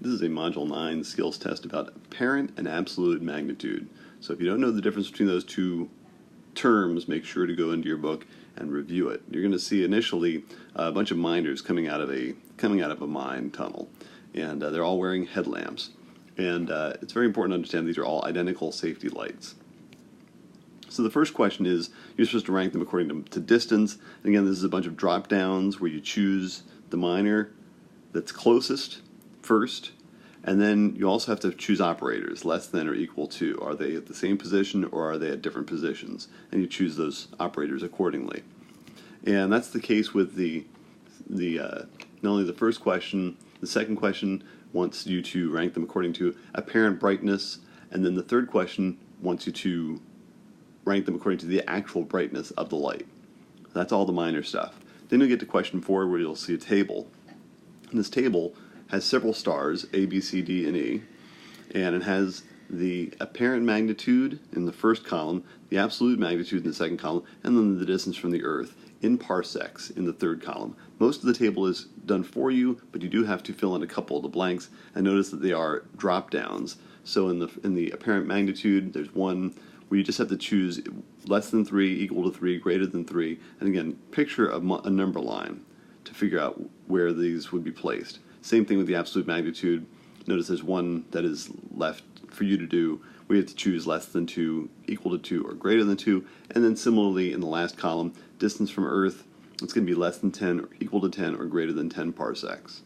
This is a Module 9 skills test about apparent and absolute magnitude. So if you don't know the difference between those two terms, make sure to go into your book and review it. You're going to see initially a bunch of miners coming out of a mine tunnel, and they're all wearing headlamps. And it's very important to understand these are all identical safety lights. So the first question is, you're supposed to rank them according to distance. And again, this is a bunch of drop downs where you choose the miner that's closest first, and then you also have to choose operators, less than or equal to. Are they at the same position or are they at different positions? And you choose those operators accordingly. And that's the case with not only the first question, the second question wants you to rank them according to apparent brightness, and then the third question wants you to rank them according to the actual brightness of the light. That's all the minor stuff. Then you'll get to question 4, where you'll see a table. And this table has several stars, A, B, C, D, and E, and it has the apparent magnitude in the first column, the absolute magnitude in the second column, and then the distance from the Earth in parsecs in the third column. Most of the table is done for you, but you do have to fill in a couple of the blanks, and notice that they are drop downs. So in the apparent magnitude, there's one where you just have to choose less than 3, equal to 3, greater than 3, and again, picture a number line to figure out where these would be placed. Same thing with the absolute magnitude. Notice there's one that is left for you to do. We have to choose less than 2, equal to 2, or greater than 2. And then similarly in the last column, distance from Earth, it's going to be less than 10, or equal to 10, or greater than 10 parsecs.